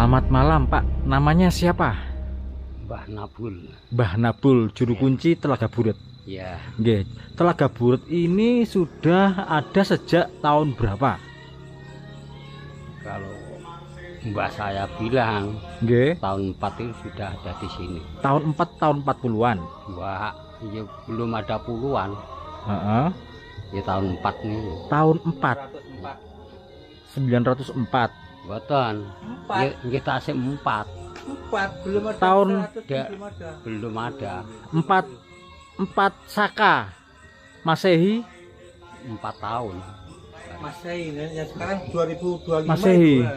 Selamat malam Pak, namanya siapa? Mbah Nabul. Mbah Nabul, juru kunci Telaga Buret. Ya, Nggih, Telaga Buret ini sudah ada sejak tahun berapa? kalau mbah saya bilang Nggih, tahun 4 itu sudah ada di sini. tahun 4 tahun 40-an. Wah, ya belum ada puluhan. Heeh. Ya tahun 4 nih. Tahun 4 904. Boten. Ya kita asik 4. Belum ada Tahun 100, da- belum ada. Belum ada. 4 Saka Masehi. 4 tahun. Masehi ini yang sekarang 2025 Masehi. itu,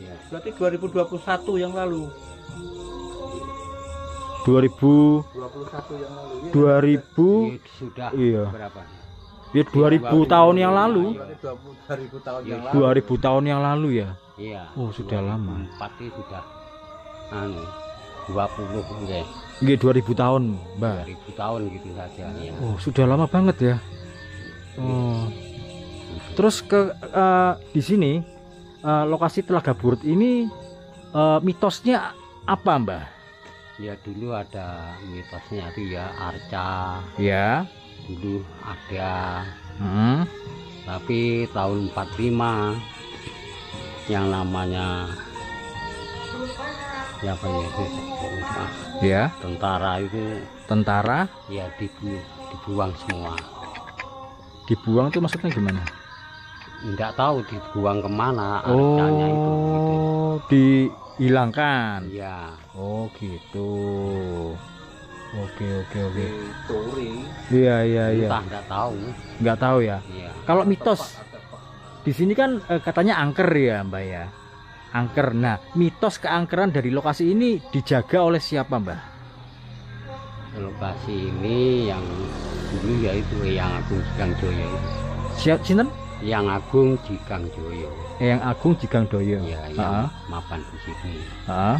Ya. berarti 2021 yang lalu. 2000 yang lalu. Ya. 2000 Ya, sudah Iya. berapa? ya 2000 tahun yang lalu. Berarti 20.000 tahun Ya, yang lalu. 2000 tahun yang lalu ya. Iya. Oh, sudah lama. 4 itu sudah 20 nggih. Nggih 2000 tahun, Mbak. 2000 tahun gitu saja ya. Oh, sudah lama banget ya. Oh. Terus di sini lokasi Telaga Buret ini mitosnya apa, Mbah? Ya dulu ada mitosnya itu ya arca Ya. dulu ada, Hmm. tapi tahun 45 yang namanya siapa ya itu lupa, Ya. tentara itu Tentara ya dibuang semua. dibuang tuh maksudnya gimana? Enggak tahu dibuang kemana arcanya itu gitu. Oh, dihilangkan. Ya Oh, gitu. Oke. Di Turi. Iya. entah enggak tahu Nggak tahu ya. ya. Kalau mitos di sini kan katanya angker ya, Mbak ya. Angker. Nah, mitos keangkeran dari lokasi ini dijaga oleh siapa, Mbak? Lokasi ini yang dulu ya itu yang Agung Jigang Joyo itu. Sinten? Yang Agung Jigang Joyo Yang Agung Jigang Doyo. ya, Heeh. yang mapan di sini. Heeh.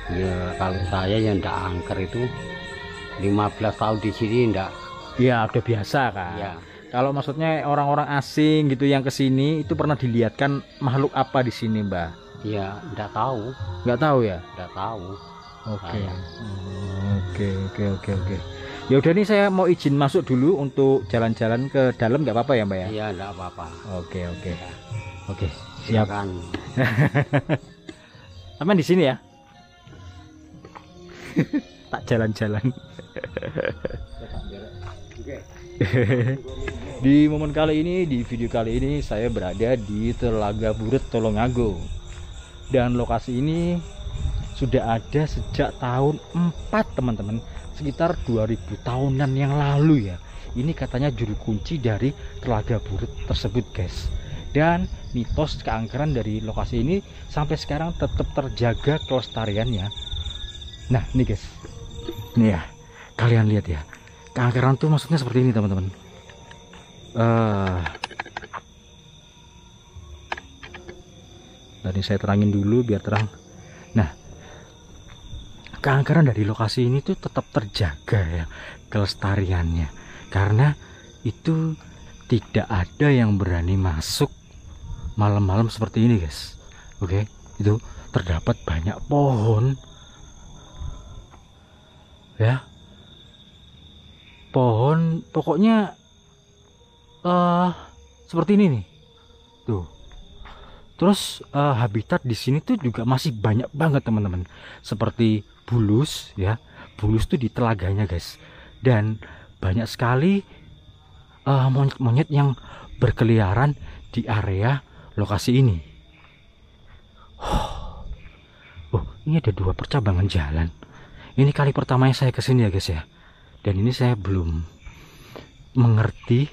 Ya kalau saya yang ndak angker itu 15 tahun di sini ndak. Ya, udah biasa kan. Ya Kalau maksudnya orang-orang asing gitu yang ke sini itu pernah dilihatkan makhluk apa di sini, Mbak? ya ndak tahu, Nggak tahu ya? ndak tahu. Oke. Saya. Oke. Ya udah nih saya mau izin masuk dulu untuk jalan-jalan ke dalam, nggak apa-apa ya, Mbak ya? Iya ndak apa-apa. Oke. Oke, siap. Silakan. Aman di sini ya. Tak jalan-jalan. Di momen kali ini, di video kali ini saya berada di Telaga Buret Tulungagung. Dan lokasi ini sudah ada sejak tahun 4, teman-teman. Sekitar 2000 tahunan yang lalu ya. Ini katanya juru kunci dari Telaga Buret tersebut, guys. Dan mitos keangkeran dari lokasi ini sampai sekarang tetap terjaga kelestariannya. Nah, ini guys. Nih ya, kalian lihat ya. Keangkeran tuh maksudnya seperti ini, teman-teman. Tadi saya terangin dulu biar terang. Nah, keangkeran dari lokasi ini tuh tetap terjaga ya kelestariannya, karena itu tidak ada yang berani masuk malam-malam seperti ini, guys. Oke, itu terdapat banyak pohon ya, pohon pokoknya seperti ini nih tuh. Terus habitat di sini tuh juga masih banyak banget, teman-teman, seperti bulus ya. Bulus tuh di telaganya, guys, dan banyak sekali monyet-monyet yang berkeliaran di area lokasi ini. Oh, ini ada 2 percabangan jalan. Ini kali pertamanya saya kesini ya, guys ya. Dan ini saya belum mengerti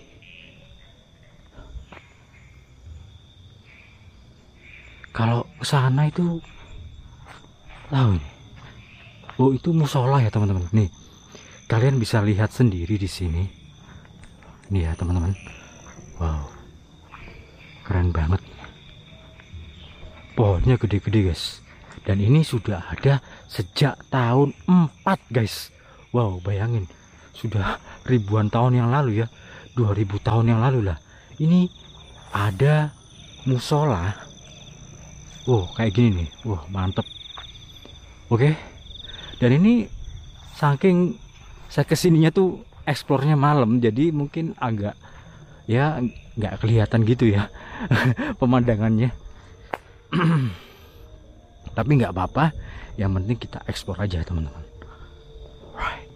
kalau sana itu tahu nih. Oh, itu musola ya, teman-teman. Nih, kalian bisa lihat sendiri di sini. Nih ya, teman-teman. Wow, keren banget. Pohonnya gede-gede, guys. Dan ini sudah ada sejak tahun 4, guys. Wow, bayangin, sudah ribuan tahun yang lalu ya. 2000 tahun yang lalu lah. Ini ada musola Kayak gini nih. Mantep. Oke. Dan ini saking saya kesininya tuh eksplornya malam, jadi mungkin agak ya nggak kelihatan gitu ya pemandangannya. Tapi nggak apa-apa, yang penting kita eksplor aja teman-teman. Right.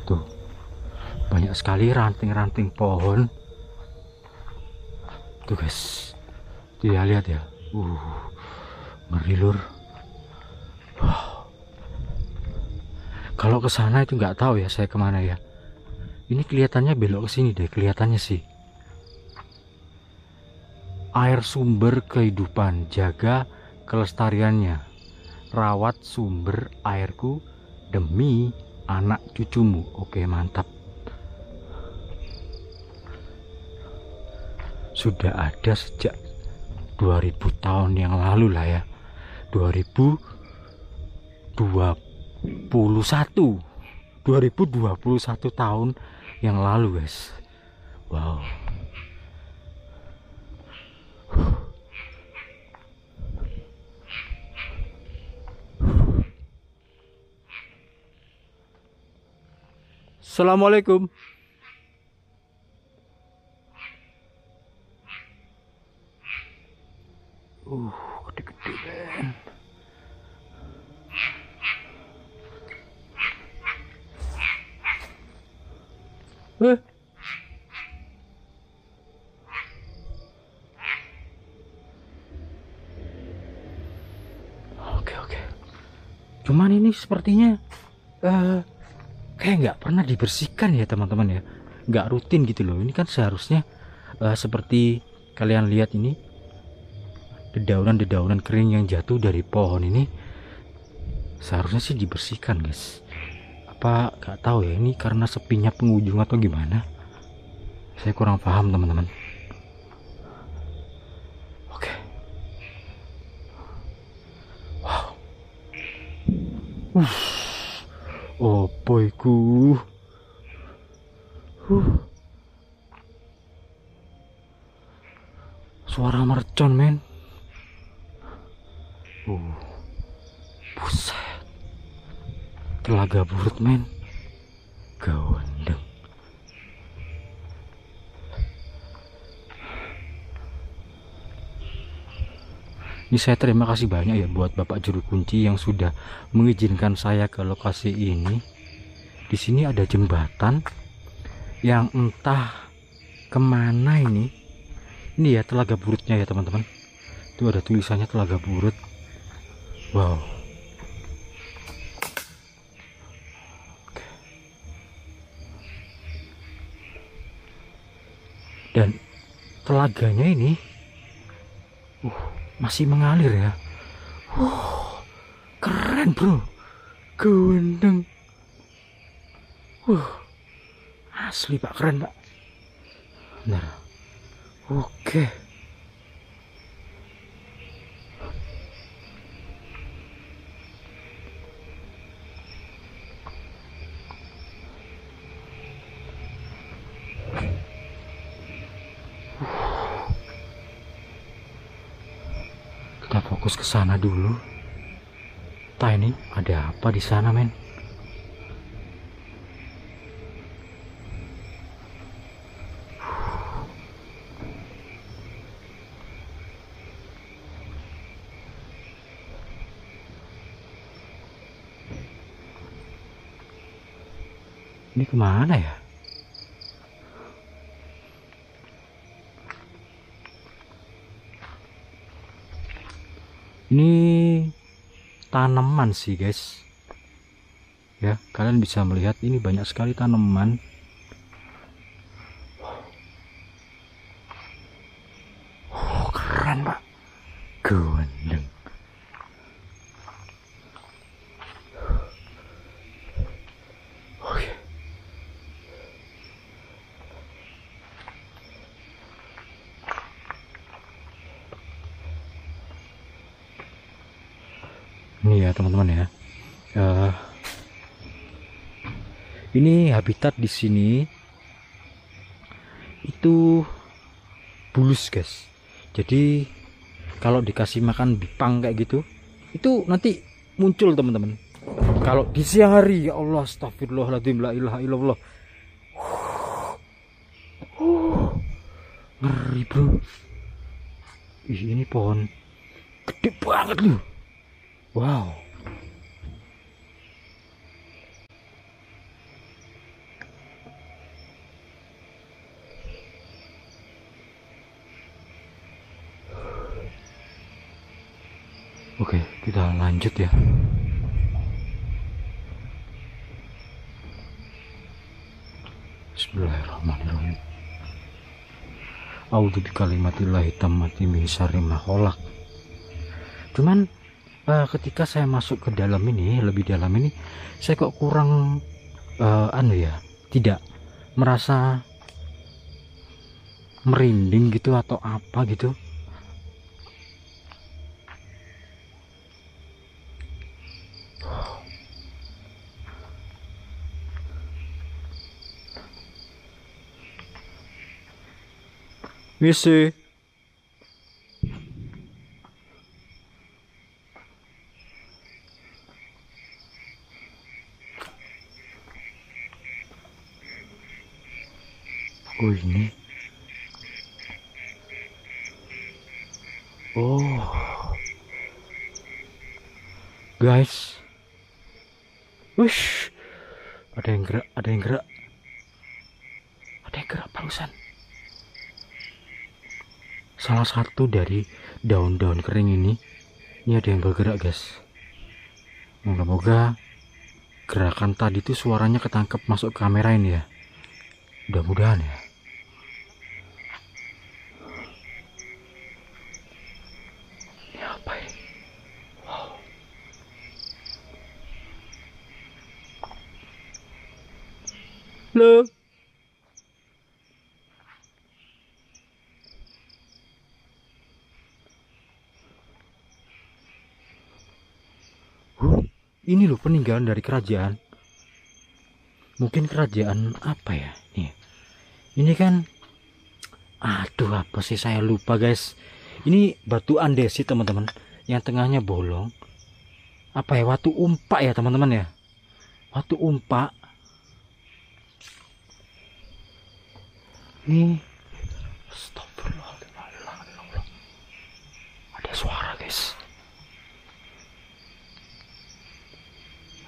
Tuh banyak sekali ranting-ranting pohon tuh guys, dia lihat ya, ngeri lur. Kalau ke sana itu nggak tahu ya saya kemana ya. Ini kelihatannya belok ke sini deh, kelihatannya sih. Air sumber kehidupan, jaga kelestariannya. Rawat sumber airku demi anak cucumu. Oke, mantap. Sudah ada sejak 2000 tahun yang lalu lah ya. 2021 tahun yang lalu guys. Wow. Assalamualaikum. Gede-gede Ben. Oke. Cuman ini sepertinya kayak nggak pernah dibersihkan ya teman-teman ya. Nggak rutin gitu loh. Ini kan seharusnya seperti kalian lihat ini, dedaunan-dedaunan kering yang jatuh dari pohon ini seharusnya sih dibersihkan guys. Apa nggak tahu ya, ini karena sepinya pengunjung atau gimana, saya kurang paham teman-teman. Oke. Wow. Opo iku? Suara mercon men. Buset. Telaga Burut men. Gawendeng. Ini saya terima kasih banyak ya buat Bapak Juru Kunci yang sudah mengizinkan saya ke lokasi ini. Di sini ada jembatan yang entah kemana ini. Ini ya Telaga Burutnya ya teman-teman. Itu ada tulisannya Telaga Burut. Wow. Dan telaganya ini masih mengalir ya. Keren bro, gawendeng. Asli pak, keren pak. Nah, oke. Kita fokus ke sana dulu. Entah ini ada apa di sana, men. Ini kemana ya? Ini tanaman sih guys ya, kalian bisa melihat ini banyak sekali tanaman. Keren pak, gawendeng. Ini ya teman-teman ya, ini habitat di sini itu bulus guys. Jadi kalau dikasih makan bipang kayak gitu, itu nanti muncul teman-teman. Kalau di siang hari, ya Allah, astagfirullahaladzim, la ilaha illallah. Ngeri bro. Ih, ini pohon gede banget loh. Wow. Oke, kita lanjut ya. Bismillahirrahmanirrahim. A'udzu bikalimatillahi tammati min syarri ma khalaq. Cuman ketika saya masuk ke dalam ini, lebih dalam ini, saya kok kurang tidak merasa merinding gitu atau apa gitu. Misi. Oh ini. Oh. Guys. Wush. Ada yang gerak, ada yang gerak. Ada yang gerak barusan. Salah satu dari daun-daun kering ini ada yang bergerak guys. Moga-moga gerakan tadi itu suaranya ketangkep masuk kamera ini ya. Mudah-mudahan ya. Ini apa ya? Wow. Loh. Ini loh peninggalan dari kerajaan. Mungkin kerajaan apa ya? Nih. Ini kan, aduh apa sih, saya lupa guys. Ini batu andesit teman-teman, yang tengahnya bolong. Apa ya, watu umpak ya teman-teman ya. Watu umpak. Nih. Astagfirullahaladzim. Ada suara guys.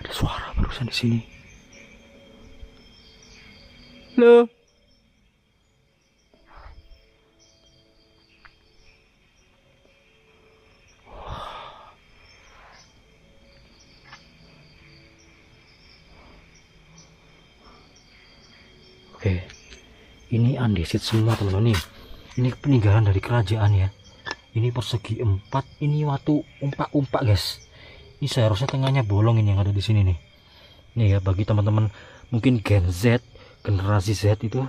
Ada suara barusan di sini. Loh. Oke. Ini andesit semua teman-teman nih. Ini peninggalan dari kerajaan ya. Ini persegi 4, ini watu umpak-umpak guys. Ini seharusnya tengahnya bolong ini yang ada di sini nih. Nih ya, bagi teman-teman mungkin Gen Z, generasi Z itu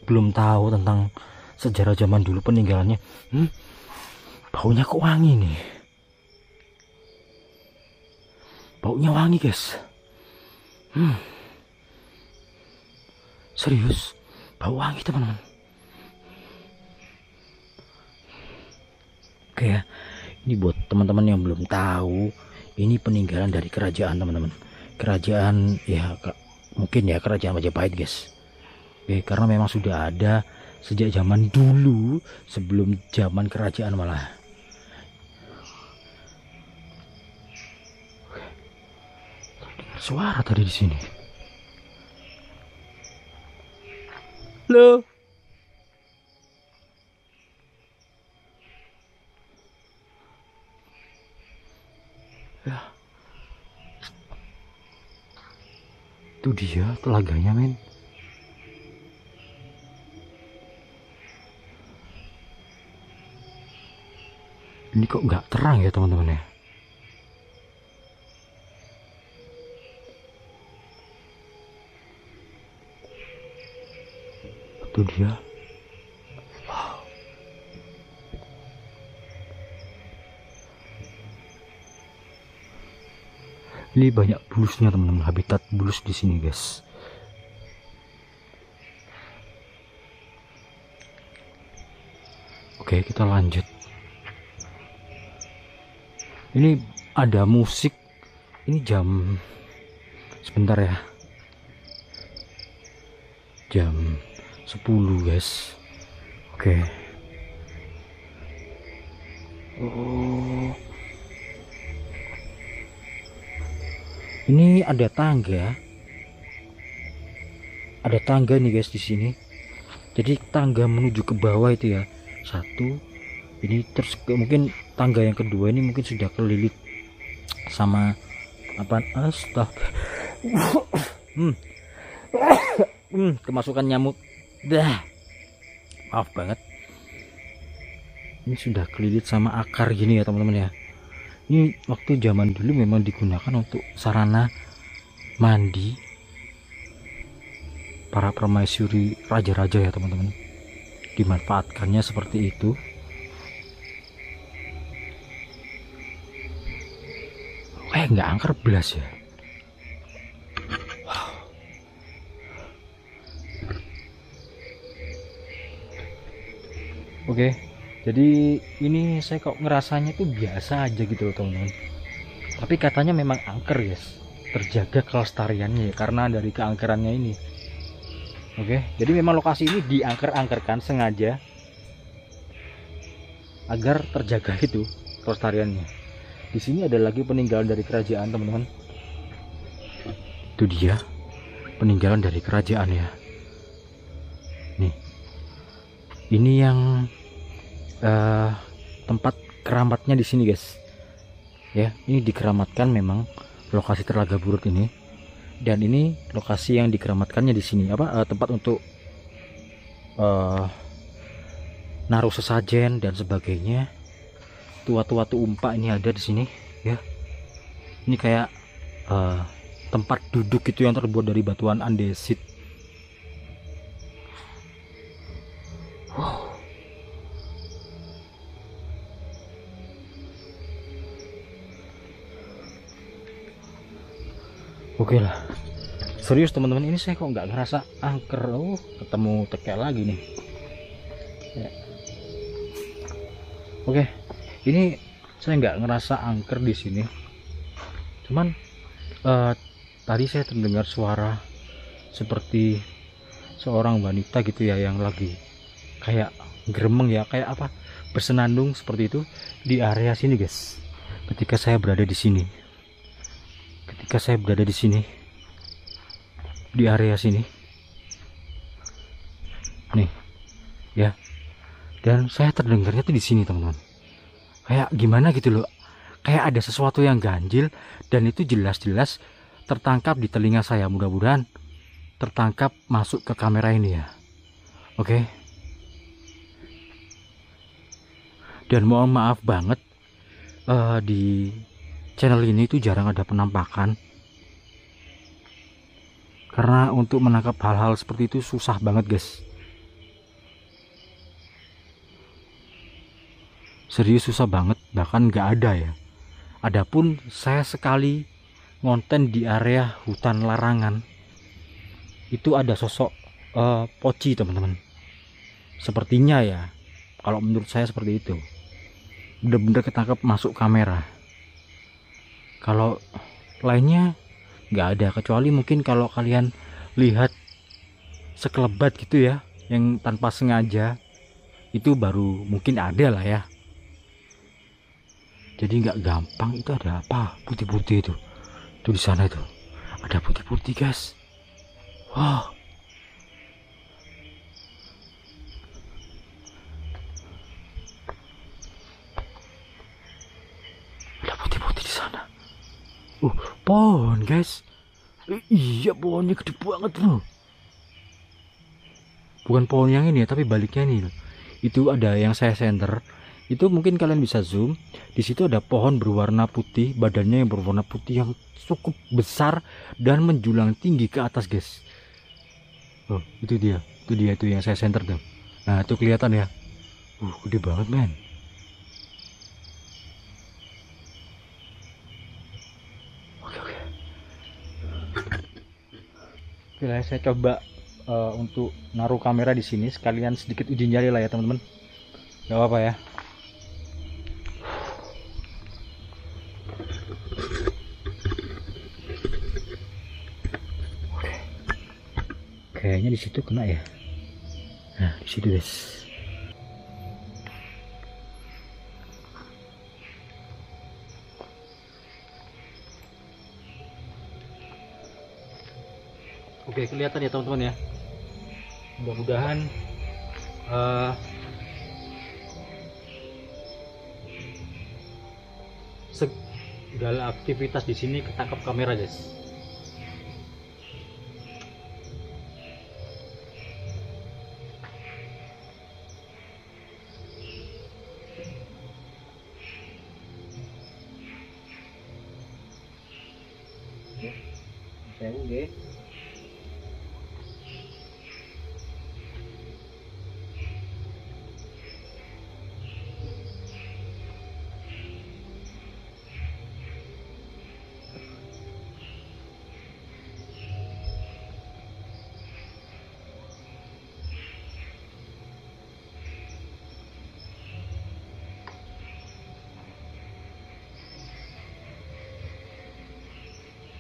belum tahu tentang sejarah zaman dulu peninggalannya. Baunya kok wangi nih. Baunya wangi guys. Serius, bau wangi teman-teman. Oke ya. Ini buat teman-teman yang belum tahu, ini peninggalan dari kerajaan teman-teman. Kerajaan ya mungkin ya kerajaan Majapahit guys. Oke, karena memang sudah ada sejak zaman dulu, sebelum zaman kerajaan malah. Oke. Suara tadi di sini. Loh. Ya. Itu dia telaganya men. Ini kok nggak terang ya teman-teman ya. Itu dia. Wow. Ini banyak bulusnya teman-teman, habitat bulus di sini guys. Oke, kita lanjut. Ini ada musik. Ini jam, sebentar ya, jam 10 guys. Oke. Oh, ini ada tangga nih guys di sini. Jadi tangga menuju ke bawah itu ya, satu ini, terus mungkin tangga yang kedua ini mungkin sudah kelilit sama apa, kemasukan nyamuk. Maaf banget, ini sudah kelilit sama akar gini ya teman-teman ya. Ini waktu zaman dulu memang digunakan untuk sarana mandi para permaisuri raja-raja ya teman-teman, dimanfaatkannya seperti itu. Nggak angker belas ya. Oke, jadi ini saya kok ngerasanya tuh biasa aja gitu loh teman-teman, tapi katanya memang angker guys, terjaga kelestariannya ya, karena dari keangkerannya ini. Oke, jadi memang lokasi ini diangker-angkerkan sengaja agar terjaga itu kelestariannya. Di sini ada lagi peninggalan dari kerajaan teman-teman. Itu dia peninggalan dari kerajaan ya. Nih, ini yang tempat keramatnya di sini guys. Ya, ini dikeramatkan memang lokasi Telaga Burut ini. Dan ini lokasi yang dikeramatkannya di sini tempat untuk naruh sesajen dan sebagainya. Watu-watu umpa ini ada di sini ya. Ini kayak tempat duduk itu yang terbuat dari batuan andesit. Wow. Oke lah, serius teman-teman, ini saya kok nggak ngerasa angker. Ketemu tekek lagi nih ya. Oke, ini saya nggak ngerasa angker di sini, cuman tadi saya terdengar suara seperti seorang wanita gitu ya, yang lagi kayak gremeng ya, kayak apa, bersenandung seperti itu di area sini guys. Ketika saya berada di sini, di area sini nih ya, dan saya terdengarnya tuh di sini teman-teman. Kayak gimana gitu loh, kayak ada sesuatu yang ganjil, dan itu jelas-jelas tertangkap di telinga saya. Mudah-mudahan tertangkap masuk ke kamera ini ya. Oke. Dan mohon maaf banget, di channel ini tuh jarang ada penampakan, karena untuk menangkap hal-hal seperti itu susah banget guys. Serius susah banget, bahkan nggak ada ya. Adapun saya sekali ngonten di area hutan larangan, itu ada sosok poci teman-teman. Sepertinya ya, kalau menurut saya seperti itu, bener-bener ketangkep masuk kamera. Kalau lainnya nggak ada, kecuali mungkin kalau kalian lihat sekelebat gitu ya, yang tanpa sengaja, itu baru mungkin ada lah ya. Jadi nggak gampang. Itu ada apa putih-putih itu di sana, itu ada putih-putih guys. Wow, ada putih-putih di sana. Pohon guys. Iya, pohonnya gede banget loh. Bukan pohon yang ini ya, tapi baliknya nih loh. Itu ada yang saya center. Itu mungkin kalian bisa zoom. Di situ ada pohon berwarna putih, badannya yang berwarna putih yang cukup besar dan menjulang tinggi ke atas guys. Oh, itu dia itu yang saya center tuh. Nah, itu kelihatan ya. Gede banget men. Oke lah, saya coba untuk naruh kamera di sini sekalian sedikit uji nyali lah ya teman-teman. Gak apa-apa ya. Kayaknya di situ kena ya. Nah, di situ guys. Oke, kelihatan ya teman-teman ya. Mudah-mudahan segala aktivitas di sini ketangkap kamera guys. Nggih.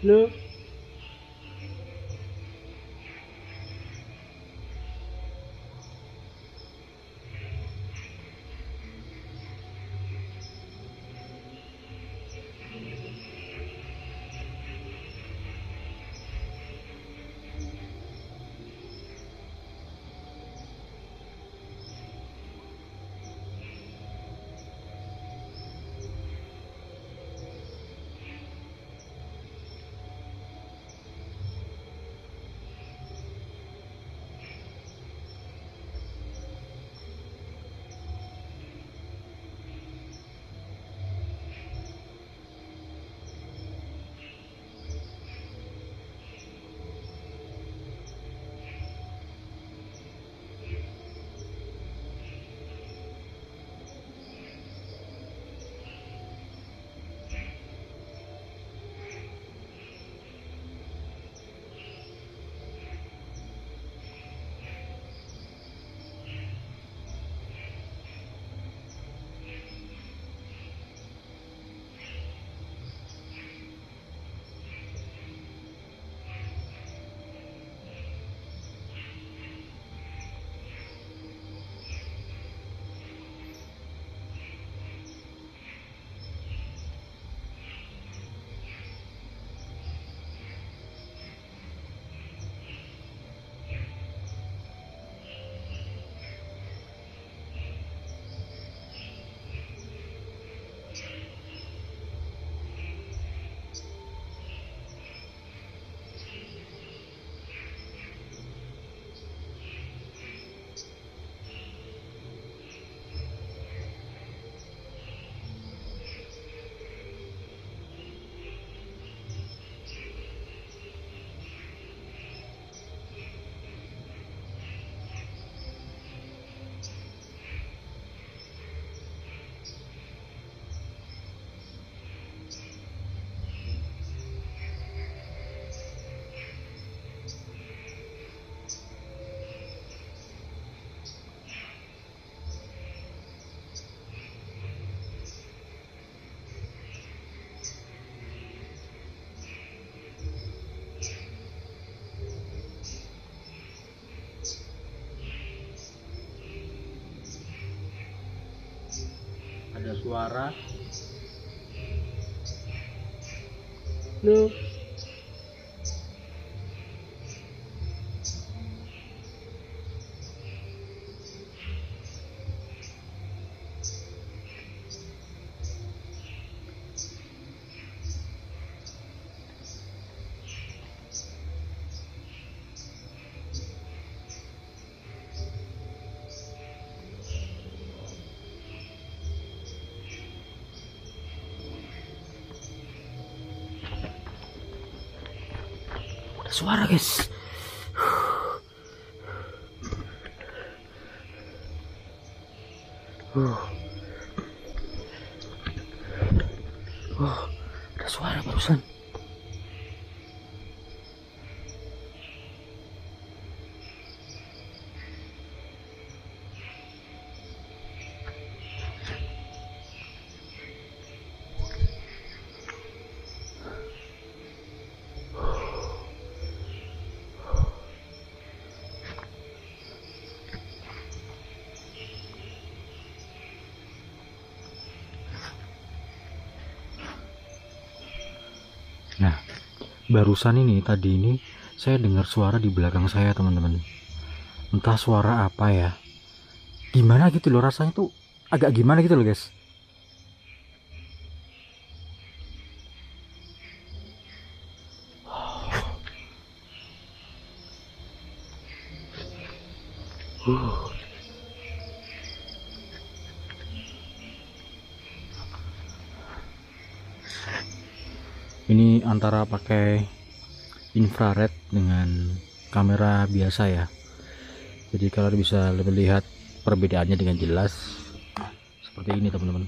Loh, Ada suara. loh. Ada suara guys. Ada suara barusan. Nah, barusan ini tadi ini saya dengar suara di belakang saya teman-teman. Entah suara apa ya. Gimana gitu loh rasanya tuh, agak gimana gitu loh guys. Ini antara pakai infrared dengan kamera biasa ya. Jadi kalian bisa melihat perbedaannya dengan jelas seperti ini teman-teman.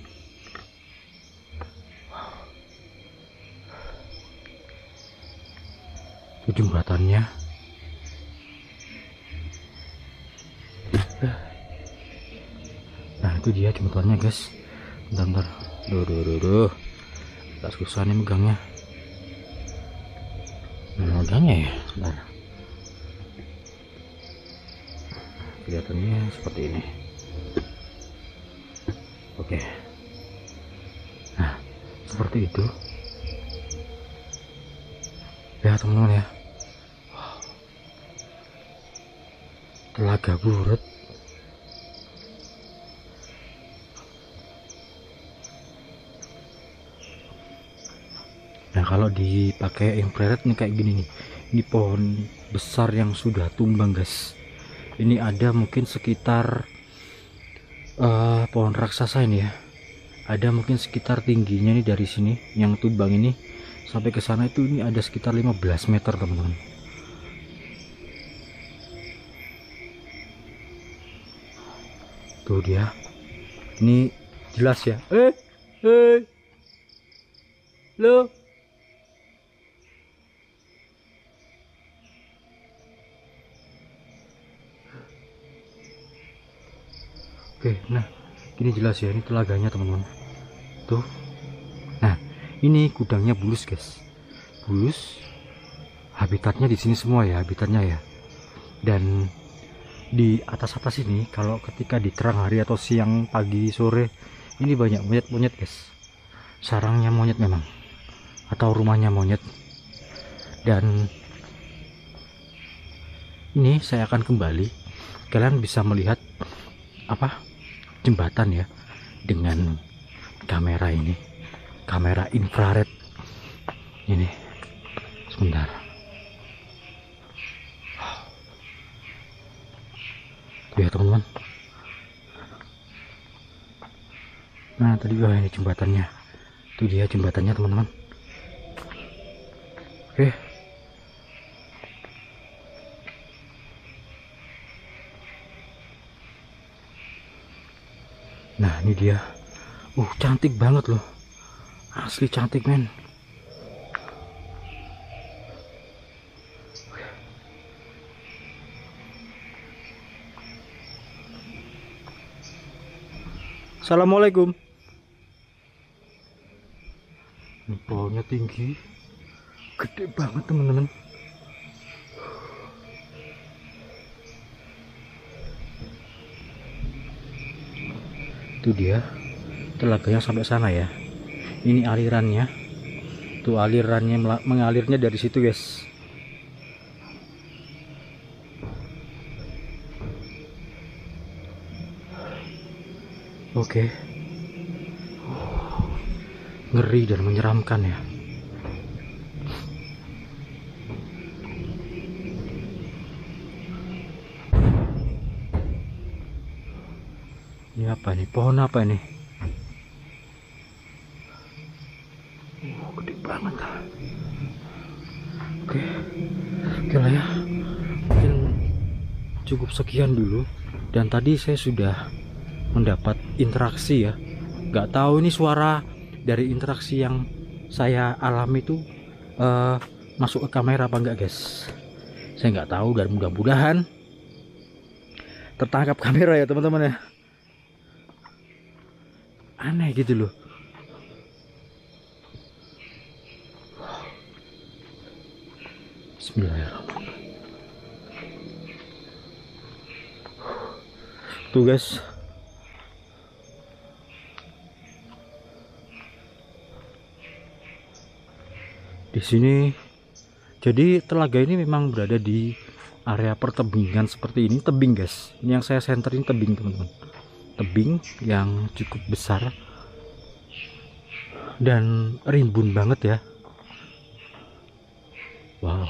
Itu jembatannya. Nah itu dia jembatannya guys. Bentar. Duh. Tak susah nih megangnya. Megangnya ya. Bentar. Kelihatannya seperti ini. Oke. Nah seperti itu ya teman-teman ya. Telaga Buret. Nah kalau dipakai infrared nih kayak gini nih, ini pohon besar yang sudah tumbang guys. Ini ada mungkin sekitar pohon raksasa ini ya, ada mungkin sekitar tingginya nih dari sini yang tumbang ini sampai ke sana itu ini ada sekitar 15 meter teman-teman. Tuh dia, ini jelas ya. Lo. Oke, nah ini jelas ya, ini telaganya teman-teman. Tuh. Nah, ini gudangnya bulus guys. Bulus. Habitatnya di sini semua ya, habitatnya ya. Dan di atas ini kalau ketika di terang hari atau siang, pagi, sore, ini banyak monyet-monyet guys. Sarangnya monyet memang. Atau rumahnya monyet. Dan ini saya akan kembali. Kalian bisa melihat apa? Jembatan ya dengan kamera ini, kamera infrared ini. Sebentar. Tuh ya teman-teman. Nah tadi ini jembatannya. Itu dia jembatannya teman-teman. Oke. Nah ini dia. Cantik banget loh. Asli cantik men. Assalamualaikum. Ini pohonnya tinggi. Gede banget teman-teman. Itu dia telaganya sampai sana ya. Ini alirannya. Tuh alirannya mengalirnya dari situ guys. Oke. Ngeri dan menyeramkan ya. Ini apa nih? Pohon apa ini? Gede banget. Oke lah ya. Mungkin cukup sekian dulu. Dan tadi saya sudah mendapat interaksi ya. Nggak tahu ini suara dari interaksi yang saya alami itu masuk ke kamera apa enggak guys. Saya nggak tahu dan mudah-mudahan tertangkap kamera ya teman-teman ya. Aneh gitu loh. Bismillahirrahmanirrahim. Tuh guys. Di sini, jadi telaga ini memang berada di area pertebingan seperti ini, tebing guys. Ini yang saya center ini tebing teman-teman, tebing yang cukup besar dan rimbun banget ya. Wow.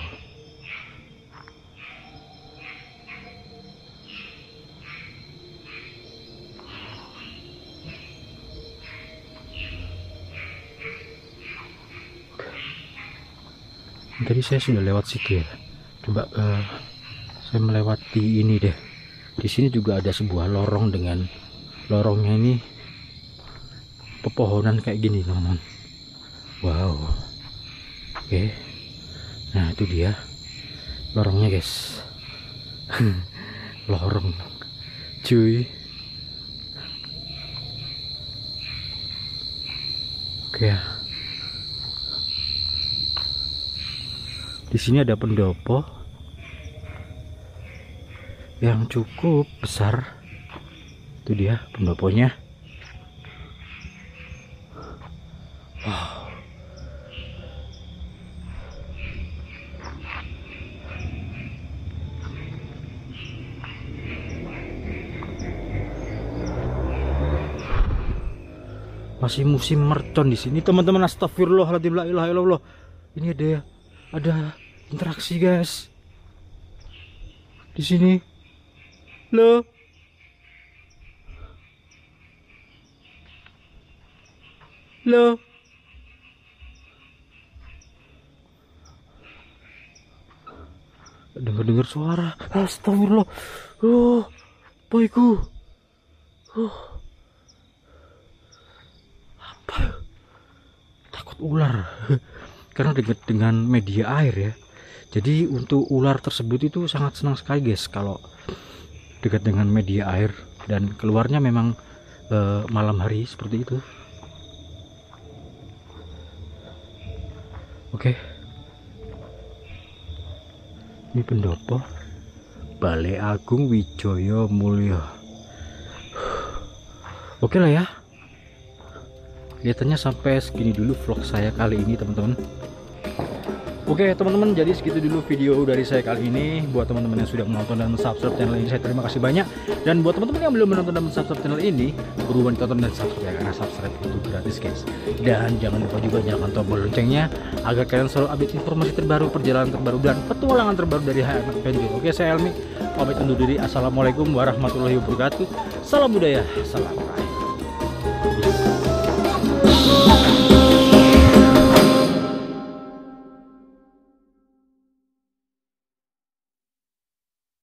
Tadi saya sudah lewat situ ya. Coba saya melewati ini deh. Di sini juga ada sebuah lorong dengan lorongnya ini pepohonan kayak gini teman-teman. Wow. Oke. Nah itu dia lorongnya guys. Lorong cuy. Oke ya. Di sini ada pendopo yang cukup besar. Itu dia pendoponya. Wow. Masih musim mercon di sini teman-teman. Astagfirullahaladzim, la ilaha illallah. Ini ada interaksi guys di sini loh. Dengar suara. Astagfirullah. Boyku. Apa? Takut ular. Karena dekat dengan media air ya. Jadi untuk ular tersebut itu sangat senang sekali guys kalau dekat dengan media air, dan keluarnya memang malam hari seperti itu. Oke. Ini pendopo Balai Agung Wijaya Mulya. Oke lah ya. Kelihatannya sampai segini dulu vlog saya kali ini teman-teman. Oke teman-teman, jadi segitu dulu video dari saya kali ini. Buat teman-teman yang sudah menonton dan subscribe channel ini, saya terima kasih banyak. Dan buat teman-teman yang belum menonton dan subscribe channel ini, buruan tonton dan subscribe ya, karena subscribe itu gratis guys. Dan jangan lupa juga nyalakan tombol loncengnya agar kalian selalu update informasi terbaru, perjalanan terbaru, dan petualangan terbaru dari HM Adventure. Oke, saya Helmi pamit undur diri. Assalamualaikum warahmatullahi wabarakatuh. Salam budaya, salam